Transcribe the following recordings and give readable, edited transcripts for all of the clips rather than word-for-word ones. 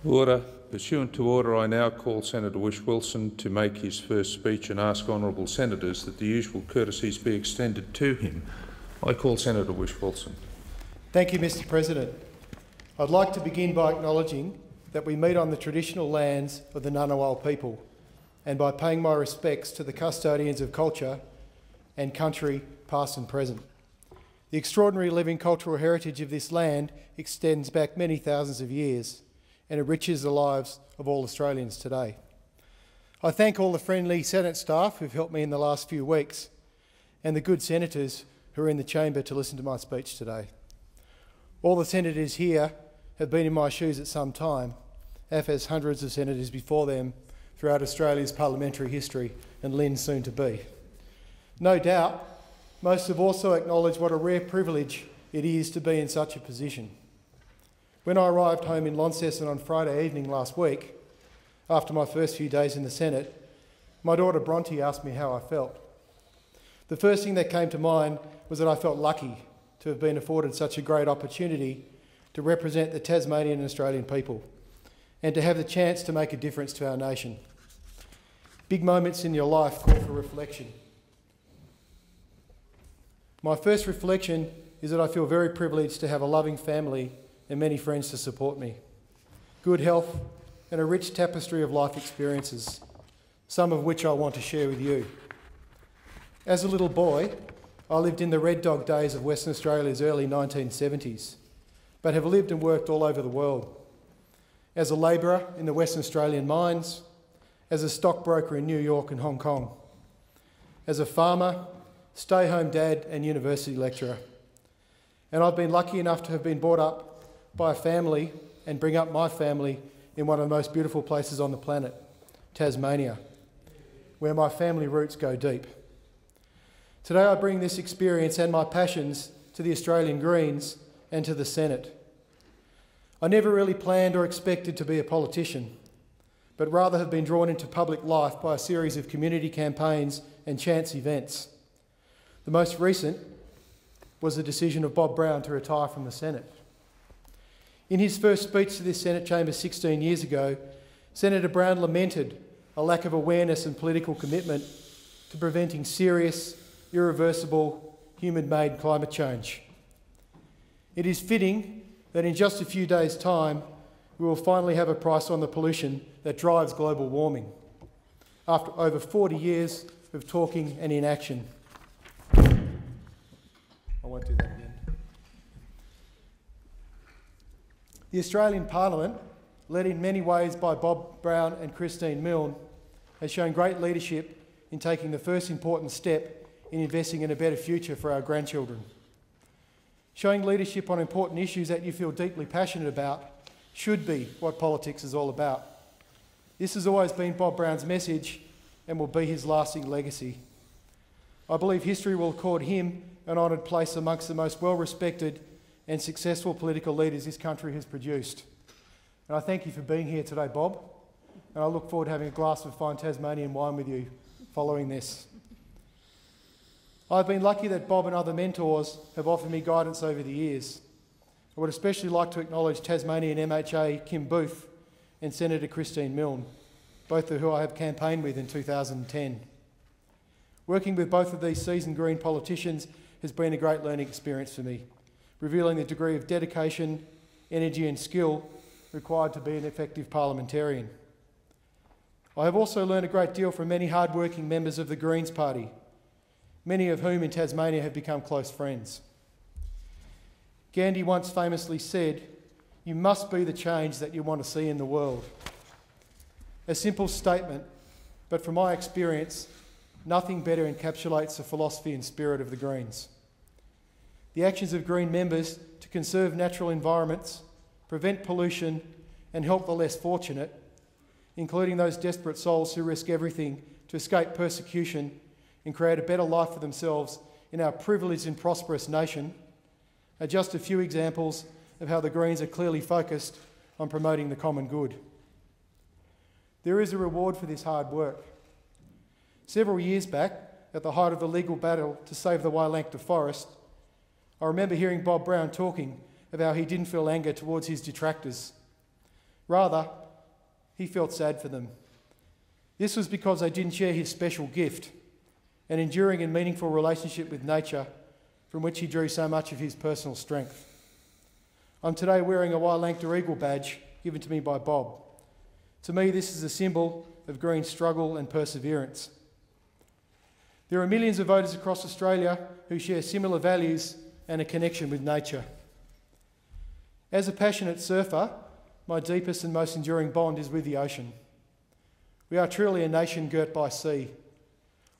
Order. Pursuant to order, I now call Senator Whish-Wilson to make his first speech and ask honourable senators that the usual courtesies be extended to him. I call Senator Whish-Wilson. Thank you, Mr President. I'd like to begin by acknowledging that we meet on the traditional lands of the Ngunnawal people and by paying my respects to the custodians of culture and country, past and present. The extraordinary living cultural heritage of this land extends back many thousands of years and enriches the lives of all Australians today. I thank all the friendly Senate staff who've helped me in the last few weeks and the good senators who are in the chamber to listen to my speech today. All the senators here have been in my shoes at some time, as has hundreds of senators before them throughout Australia's parliamentary history and Lynn's soon to be. No doubt, most have also acknowledged what a rare privilege it is to be in such a position. When I arrived home in Launceston on Friday evening last week, after my first few days in the Senate, my daughter Bronte asked me how I felt. The first thing that came to mind was that I felt lucky to have been afforded such a great opportunity to represent the Tasmanian and Australian people and to have the chance to make a difference to our nation. Big moments in your life call for reflection. My first reflection is that I feel very privileged to have a loving family and many friends to support me, good health and a rich tapestry of life experiences, some of which I want to share with you. As a little boy, I lived in the Red Dog days of Western Australia's early 1970s, but have lived and worked all over the world. As a labourer in the Western Australian mines, as a stockbroker in New York and Hong Kong, as a farmer, stay-home dad and university lecturer. And I've been lucky enough to have been brought up by a family and bring up my family in one of the most beautiful places on the planet, Tasmania, where my family roots go deep. Today I bring this experience and my passions to the Australian Greens and to the Senate. I never really planned or expected to be a politician, but rather have been drawn into public life by a series of community campaigns and chance events. The most recent was the decision of Bob Brown to retire from the Senate. In his first speech to this Senate chamber 16 years ago, Senator Brown lamented a lack of awareness and political commitment to preventing serious, irreversible, human-made climate change. It is fitting that in just a few days' time, we will finally have a price on the pollution that drives global warming, after over 40 years of talking and inaction. I won't do that again. The Australian Parliament, led in many ways by Bob Brown and Christine Milne, has shown great leadership in taking the first important step in investing in a better future for our grandchildren. Showing leadership on important issues that you feel deeply passionate about should be what politics is all about. This has always been Bob Brown's message and will be his lasting legacy. I believe history will accord him an honoured place amongst the most well-respected and successful political leaders this country has produced. And I thank you for being here today, Bob, and I look forward to having a glass of fine Tasmanian wine with you following this. I've been lucky that Bob and other mentors have offered me guidance over the years. I would especially like to acknowledge Tasmanian MHA Kim Booth and Senator Christine Milne, both of who I have campaigned with in 2010. Working with both of these seasoned Green politicians has been a great learning experience for me, revealing the degree of dedication, energy and skill required to be an effective parliamentarian. I have also learned a great deal from many hard-working members of the Greens Party, many of whom in Tasmania have become close friends. Gandhi once famously said, "You must be the change that you want to see in the world." A simple statement, but from my experience, nothing better encapsulates the philosophy and spirit of the Greens. The actions of Green members to conserve natural environments, prevent pollution and help the less fortunate, including those desperate souls who risk everything to escape persecution and create a better life for themselves in our privileged and prosperous nation, are just a few examples of how the Greens are clearly focused on promoting the common good. There is a reward for this hard work. Several years back, at the height of the legal battle to save the Wailancta forest, I remember hearing Bob Brown talking of how he didn't feel anger towards his detractors. Rather, he felt sad for them. This was because they didn't share his special gift, an enduring and meaningful relationship with nature from which he drew so much of his personal strength. I'm today wearing a Wailankta Eagle badge given to me by Bob. To me, this is a symbol of green struggle and perseverance. There are millions of voters across Australia who share similar values and a connection with nature. As a passionate surfer, my deepest and most enduring bond is with the ocean. We are truly a nation girt by sea.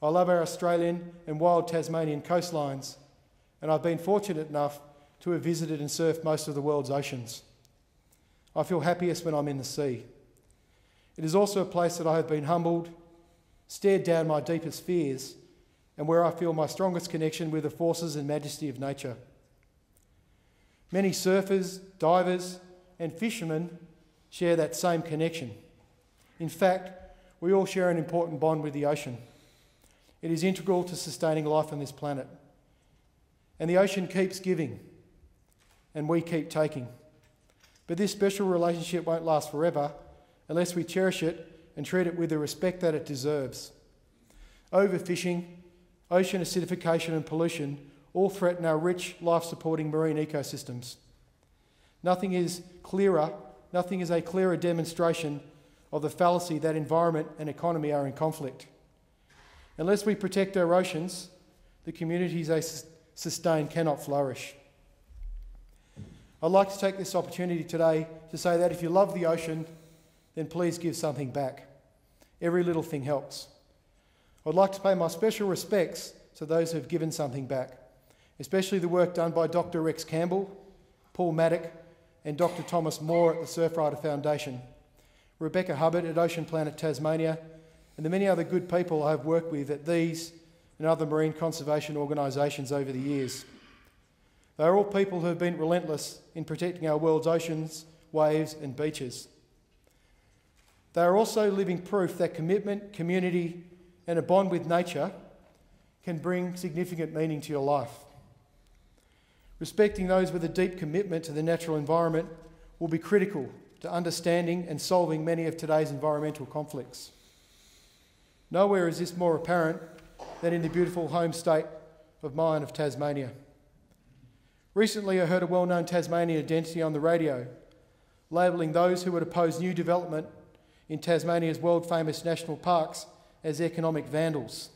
I love our Australian and wild Tasmanian coastlines, and I've been fortunate enough to have visited and surfed most of the world's oceans. I feel happiest when I'm in the sea. It is also a place that I have been humbled, stared down my deepest fears, and where I feel my strongest connection with the forces and majesty of nature. Many surfers, divers, and fishermen share that same connection. In fact, we all share an important bond with the ocean. It is integral to sustaining life on this planet. And the ocean keeps giving, and we keep taking. But this special relationship won't last forever unless we cherish it and treat it with the respect that it deserves. Overfishing, ocean acidification and pollution all threaten our rich, life-supporting marine ecosystems. Nothing is a clearer demonstration of the fallacy that environment and economy are in conflict. Unless we protect our oceans, the communities they sustain cannot flourish. I'd like to take this opportunity today to say that if you love the ocean, then please give something back. Every little thing helps. I'd like to pay my special respects to those who have given something back, especially the work done by Dr. Rex Campbell, Paul Maddock, and Dr. Thomas Moore at the Surfrider Foundation, Rebecca Hubbard at Ocean Planet Tasmania, and the many other good people I have worked with at these and other marine conservation organisations over the years. They are all people who have been relentless in protecting our world's oceans, waves and beaches. They are also living proof that commitment, community and a bond with nature can bring significant meaning to your life. Respecting those with a deep commitment to the natural environment will be critical to understanding and solving many of today's environmental conflicts. Nowhere is this more apparent than in the beautiful home state of mine of Tasmania. Recently I heard a well-known Tasmanian identity on the radio, labelling those who would oppose new development in Tasmania's world-famous national parks as economic vandals.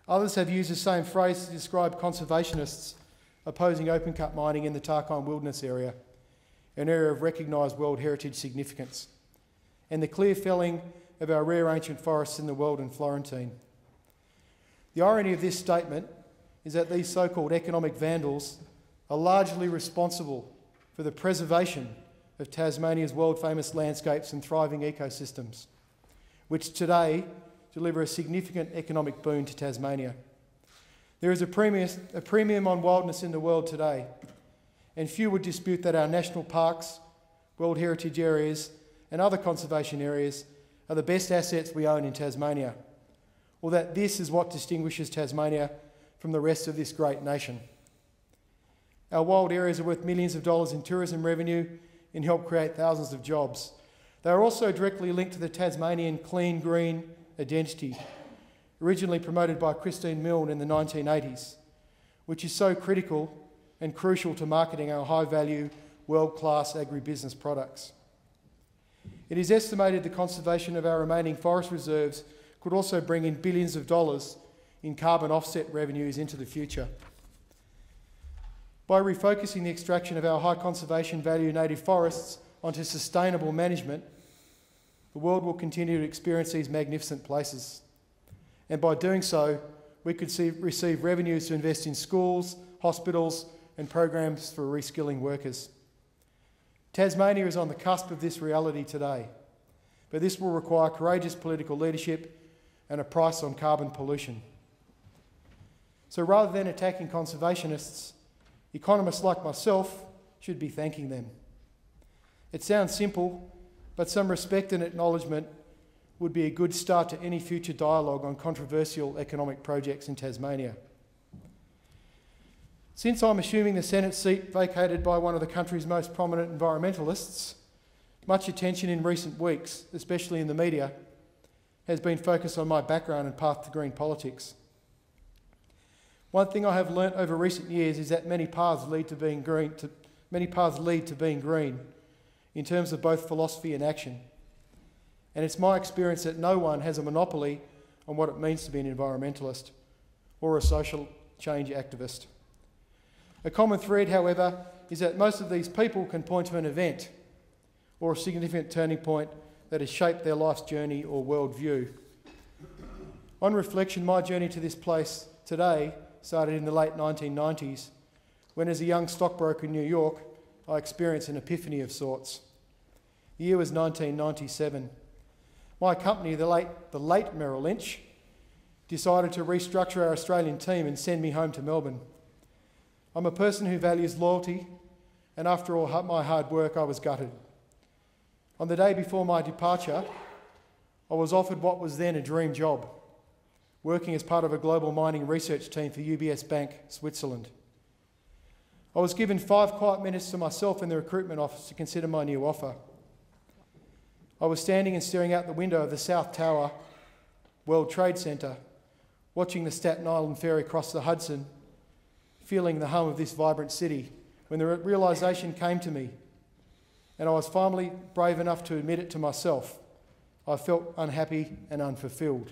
Others have used the same phrase to describe conservationists opposing open-cut mining in the Tarkine Wilderness area, an area of recognised World Heritage significance, and the clear felling of our rare ancient forests in the Wealden Florentine. The irony of this statement is that these so-called economic vandals are largely responsible for the preservation of Tasmania's world-famous landscapes and thriving ecosystems, which today deliver a significant economic boon to Tasmania. There is a premium on wildness in the world today, and few would dispute that our national parks, World Heritage areas and other conservation areas are the best assets we own in Tasmania, or that this is what distinguishes Tasmania from the rest of this great nation. Our wild areas are worth millions of dollars in tourism revenue and help create thousands of jobs. They are also directly linked to the Tasmanian clean green identity, originally promoted by Christine Milne in the 1980s, which is so critical and crucial to marketing our high-value, world-class agribusiness products. It is estimated the conservation of our remaining forest reserves could also bring in billions of dollars in carbon offset revenues into the future. By refocusing the extraction of our high conservation value native forests onto sustainable management, the world will continue to experience these magnificent places. And by doing so, we could receive revenues to invest in schools, hospitals and programs for reskilling workers. Tasmania is on the cusp of this reality today, but this will require courageous political leadership and a price on carbon pollution. So rather than attacking conservationists, economists like myself should be thanking them. It sounds simple, but some respect and acknowledgement would be a good start to any future dialogue on controversial economic projects in Tasmania. Since I'm assuming the Senate seat vacated by one of the country's most prominent environmentalists, Much attention in recent weeks, especially in the media, has been focused on my background and path to green politics. One thing I have learnt over recent years is that many paths lead to being green, in terms of both philosophy and action. And it's my experience that no one has a monopoly on what it means to be an environmentalist or a social change activist. A common thread, however, is that most of these people can point to an event or a significant turning point that has shaped their life's journey or worldview. On reflection, my journey to this place today started in the late 1990s, when as a young stockbroker in New York, I experienced an epiphany of sorts. The year was 1997. My company, the late Merrill Lynch, decided to restructure our Australian team and send me home to Melbourne. I'm a person who values loyalty, and after all my hard work, I was gutted. On the day before my departure, I was offered what was then a dream job, working as part of a global mining research team for UBS Bank, Switzerland. I was given 5 quiet minutes to myself in the recruitment office to consider my new offer. I was standing and staring out the window of the South Tower, World Trade Centre, watching the Staten Island ferry cross the Hudson, feeling the hum of this vibrant city, when the realisation came to me, and I was finally brave enough to admit it to myself. I felt unhappy and unfulfilled.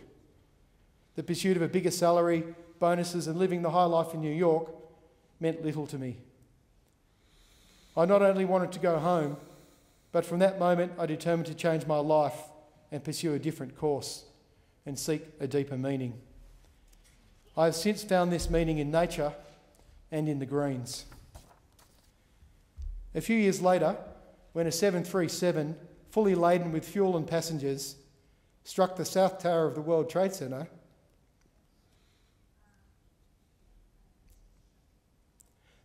The pursuit of a bigger salary, bonuses and living the high life in New York meant little to me. I not only wanted to go home, but from that moment I determined to change my life and pursue a different course and seek a deeper meaning. I have since found this meaning in nature and in the greens. A few years later, when a 737, fully laden with fuel and passengers, struck the South Tower of the World Trade Centre,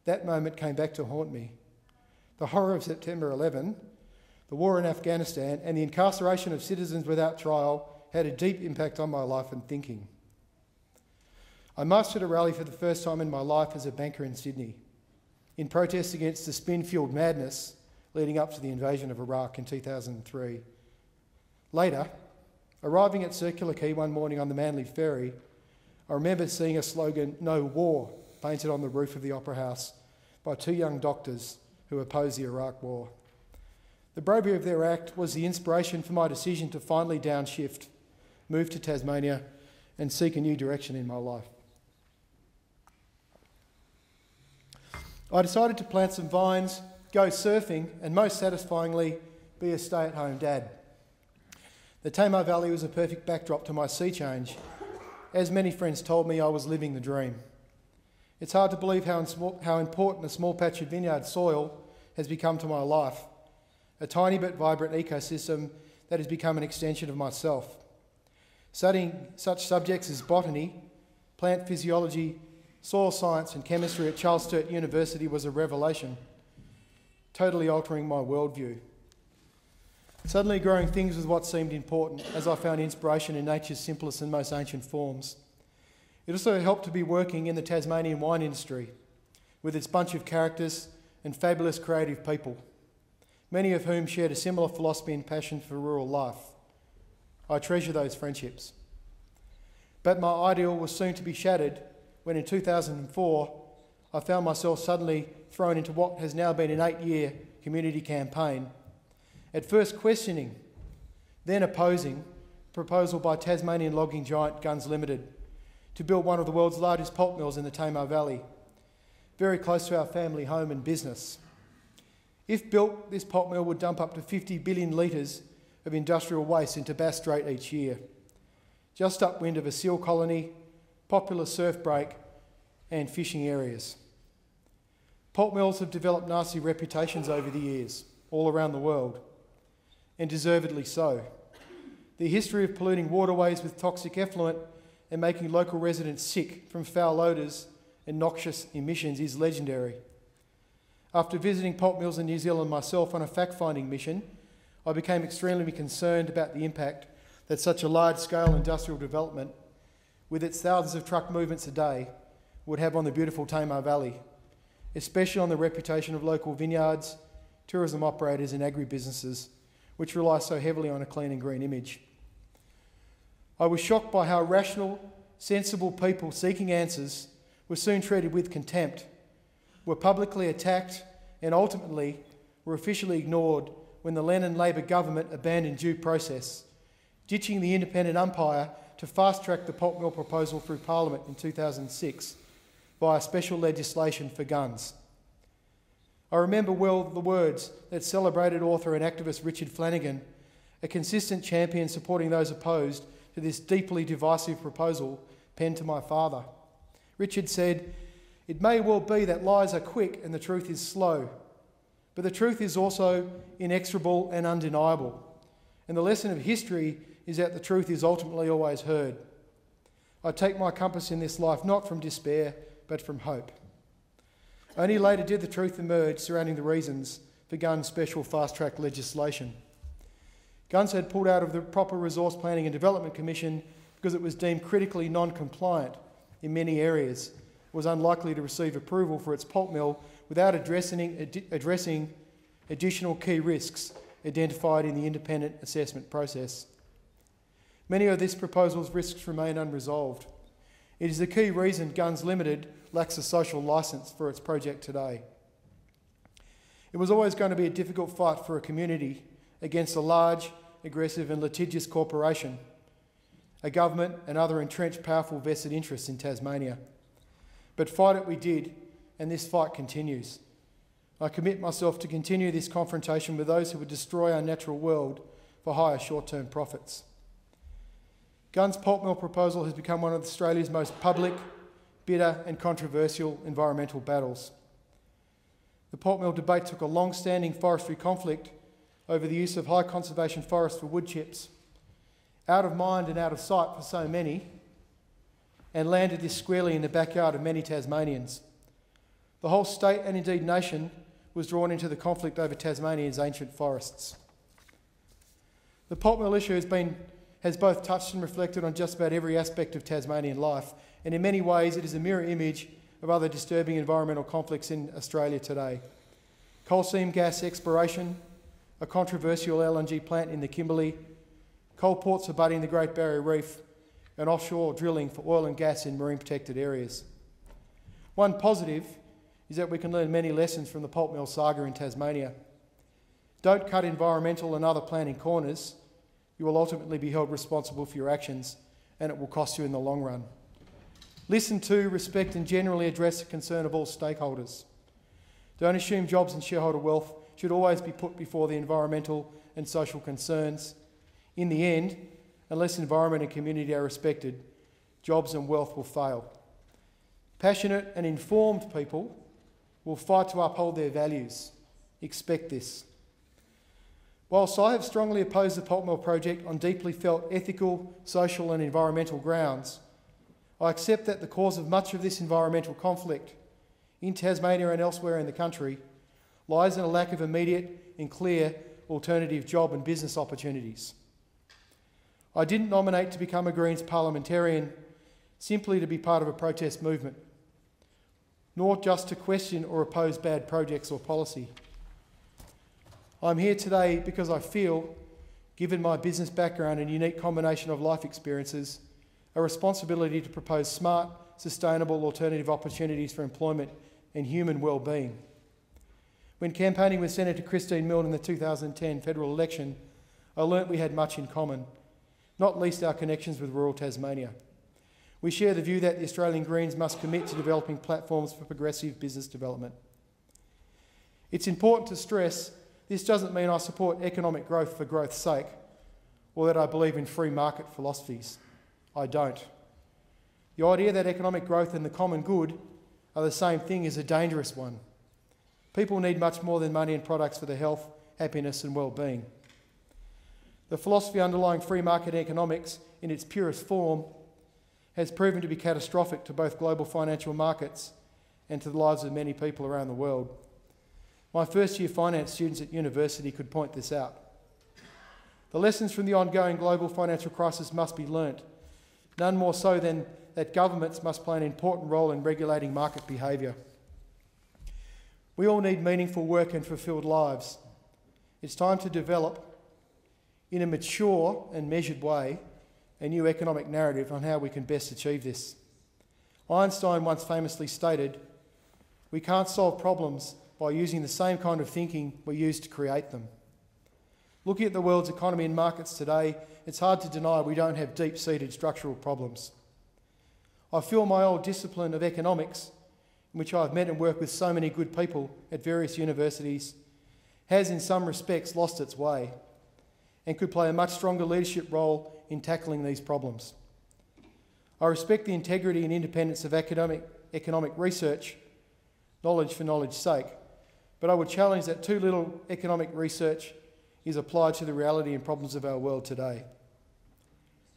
that moment came back to haunt me. The horror of September 11, the war in Afghanistan, and the incarceration of citizens without trial had a deep impact on my life and thinking. I marched at a rally for the first time in my life as a banker in Sydney, in protest against the spin-fuelled madness leading up to the invasion of Iraq in 2003. Later, arriving at Circular Quay one morning on the Manly Ferry, I remember seeing a slogan, "No War," painted on the roof of the Opera House by 2 young doctors who opposed the Iraq War. The bravery of their act was the inspiration for my decision to finally downshift, move to Tasmania and seek a new direction in my life. I decided to plant some vines, go surfing and most satisfyingly be a stay-at-home dad. The Tamar Valley was a perfect backdrop to my sea change. As many friends told me, I was living the dream. It's hard to believe how important a small patch of vineyard soil has become to my life, a tiny but vibrant ecosystem that has become an extension of myself. Studying such subjects as botany, plant physiology, soil science and chemistry at Charles Sturt University was a revelation, totally altering my worldview. Suddenly growing things was what seemed important, as I found inspiration in nature's simplest and most ancient forms. It also helped to be working in the Tasmanian wine industry, with its bunch of characters and fabulous creative people, many of whom shared a similar philosophy and passion for rural life. I treasure those friendships. But my ideal was soon to be shattered when in 2004 I found myself suddenly thrown into what has now been an 8-year community campaign, at first questioning, then opposing a proposal by Tasmanian logging giant Guns Limited to build one of the world's largest pulp mills in the Tamar Valley, very close to our family home and business. If built, this pulp mill would dump up to 50 billion litres of industrial waste into Bass Strait each year, just upwind of a seal colony, popular surf break and fishing areas. Pulp mills have developed nasty reputations over the years, all around the world, and deservedly so. The history of polluting waterways with toxic effluent and making local residents sick from foul odours and noxious emissions is legendary. After visiting pulp mills in New Zealand myself on a fact-finding mission, I became extremely concerned about the impact that such a large-scale industrial development, with its thousands of truck movements a day, would have on the beautiful Tamar Valley, especially on the reputation of local vineyards, tourism operators and agribusinesses, which rely so heavily on a clean and green image. I was shocked by how rational, sensible people seeking answers were soon treated with contempt, were publicly attacked, and ultimately were officially ignored when the Lennon Labor government abandoned due process, ditching the independent umpire to fast-track the pulp mill proposal through Parliament in 2006 via special legislation for guns. I remember well the words that celebrated author and activist Richard Flanagan, a consistent champion supporting those opposed to this deeply divisive proposal, penned to my father. Richard said, "It may well be that lies are quick and the truth is slow, but the truth is also inexorable and undeniable. And the lesson of history is that the truth is ultimately always heard. I take my compass in this life not from despair, but from hope." Only later did the truth emerge surrounding the reasons for Gunns' special fast-track legislation. Gunns had pulled out of the proper Resource Planning and Development Commission because it was deemed critically non-compliant in many areas, was unlikely to receive approval for its pulp mill without addressing additional key risks identified in the independent assessment process. Many of this proposal's risks remain unresolved. It is the key reason Gunns Limited lacks a social licence for its project today. It was always going to be a difficult fight for a community against a large, aggressive and litigious corporation, a government and other entrenched powerful vested interests in Tasmania. But fight it we did, and this fight continues. I commit myself to continue this confrontation with those who would destroy our natural world for higher short-term profits. Gunns' pulp mill proposal has become one of Australia's most public, bitter and controversial environmental battles. The pulp mill debate took a long-standing forestry conflict over the use of high conservation forests for wood chips, out of mind and out of sight for so many, and landed this squarely in the backyard of many Tasmanians. The whole state and indeed nation was drawn into the conflict over Tasmania's ancient forests. The pulp mill issue has both touched and reflected on just about every aspect of Tasmanian life, and in many ways it is a mirror image of other disturbing environmental conflicts in Australia today. Coal seam gas exploration, a controversial LNG plant in the Kimberley, coal ports abutting the Great Barrier Reef, and offshore drilling for oil and gas in marine protected areas. One positive is that we can learn many lessons from the pulp mill saga in Tasmania. Don't cut environmental and other planning corners. You will ultimately be held responsible for your actions, and it will cost you in the long run. Listen to, respect and generally address the concern of all stakeholders. Don't assume jobs and shareholder wealth should always be put before the environmental and social concerns. In the end, unless environment and community are respected, jobs and wealth will fail. Passionate and informed people will fight to uphold their values. Expect this. Whilst I have strongly opposed the pulp mill project on deeply felt ethical, social and environmental grounds, I accept that the cause of much of this environmental conflict in Tasmania and elsewhere in the country lies in a lack of immediate and clear alternative job and business opportunities. I didn't nominate to become a Greens parliamentarian simply to be part of a protest movement, nor just to question or oppose bad projects or policy. I'm here today because I feel, given my business background and unique combination of life experiences, a responsibility to propose smart, sustainable alternative opportunities for employment and human well-being. When campaigning with Senator Christine Milne in the 2010 federal election, I learnt we had much in common, not least our connections with rural Tasmania. We share the view that the Australian Greens must commit to developing platforms for progressive business development. It's important to stress this doesn't mean I support economic growth for growth's sake, or that I believe in free market philosophies. I don't. The idea that economic growth and the common good are the same thing is a dangerous one. People need much more than money and products for their health, happiness and well-being. The philosophy underlying free market economics in its purest form has proven to be catastrophic to both global financial markets and to the lives of many people around the world. My first-year finance students at university could point this out. The lessons from the ongoing global financial crisis must be learnt, none more so than that governments must play an important role in regulating market behaviour. We all need meaningful work and fulfilled lives. It's time to develop, in a mature and measured way, a new economic narrative on how we can best achieve this. Einstein once famously stated, "We can't solve problems by using the same kind of thinking we used to create them." Looking at the world's economy and markets today, it's hard to deny we don't have deep-seated structural problems. I feel my old discipline of economics, in which I've met and worked with so many good people at various universities, has in some respects lost its way and could play a much stronger leadership role in tackling these problems. I respect the integrity and independence of economic research, knowledge for knowledge's sake, but I would challenge that too little economic research is applied to the reality and problems of our world today.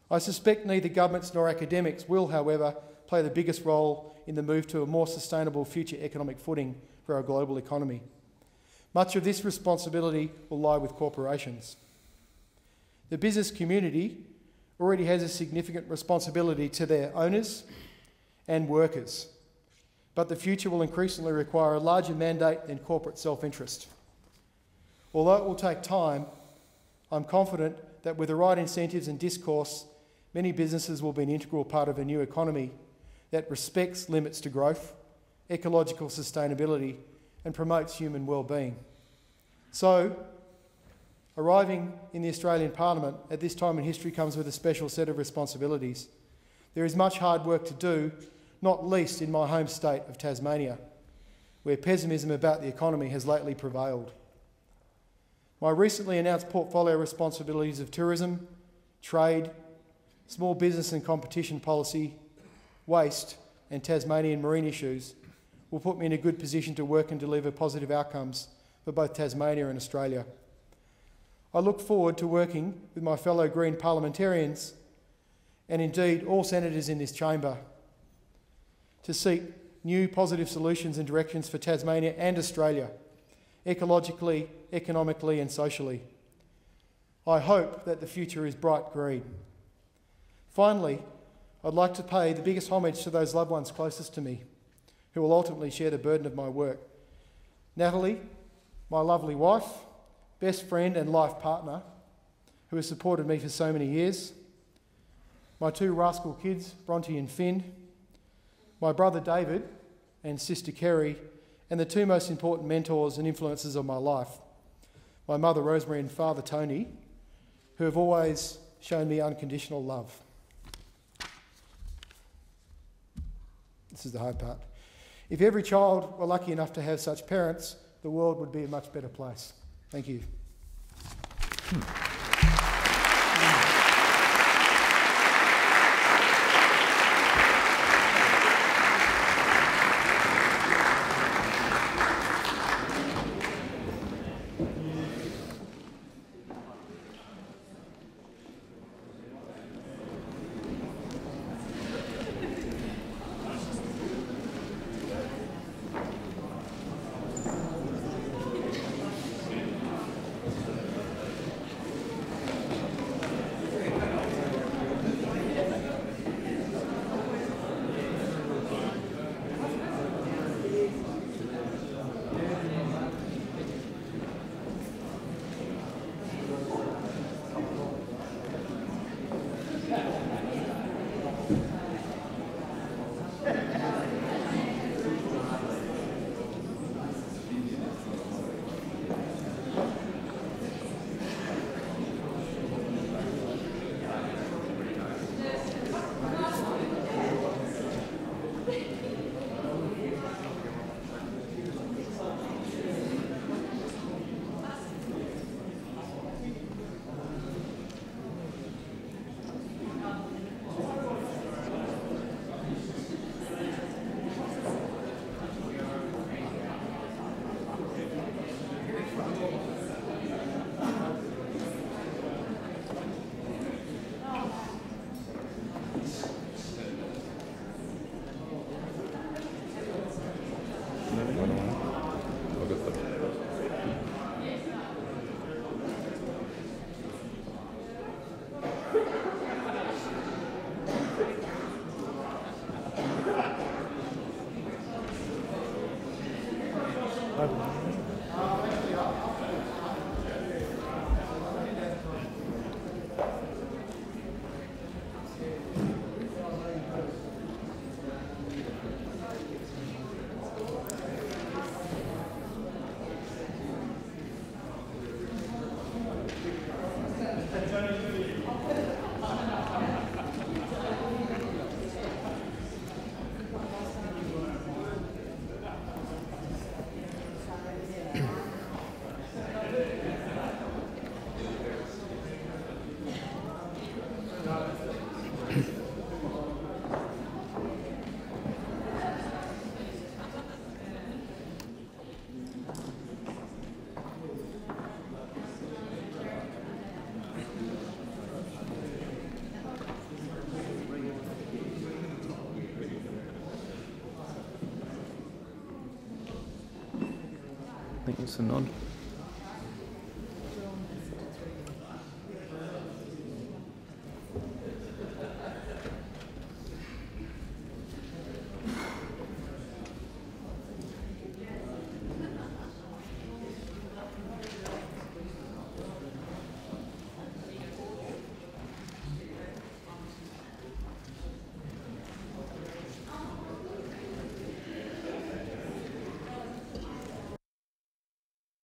I suspect neither governments nor academics will, however, play the biggest role in the move to a more sustainable future economic footing for our global economy. Much of this responsibility will lie with corporations. The business community already has a significant responsibility to their owners and workers, but the future will increasingly require a larger mandate than corporate self-interest. Although it will take time, I'm confident that with the right incentives and discourse, many businesses will be an integral part of a new economy that respects limits to growth, ecological sustainability, and promotes human well-being. So, arriving in the Australian Parliament at this time in history comes with a special set of responsibilities. There is much hard work to do, not least in my home state of Tasmania, where pessimism about the economy has lately prevailed. My recently announced portfolio responsibilities of tourism, trade, small business and competition policy, waste and Tasmanian marine issues will put me in a good position to work and deliver positive outcomes for both Tasmania and Australia. I look forward to working with my fellow Green parliamentarians and indeed all senators in this chamber to seek new positive solutions and directions for Tasmania and Australia, ecologically, economically and socially. I hope that the future is bright green. Finally, I'd like to pay the biggest homage to those loved ones closest to me, who will ultimately share the burden of my work. Natalie, my lovely wife, best friend and life partner, who has supported me for so many years, my two rascal kids, Bronte and Finn, my brother David and sister Kerry, and the two most important mentors and influences of my life, my mother Rosemary and father Tony, who have always shown me unconditional love. This is the hard part. If every child were lucky enough to have such parents, the world would be a much better place. Thank you. Yes, a nod.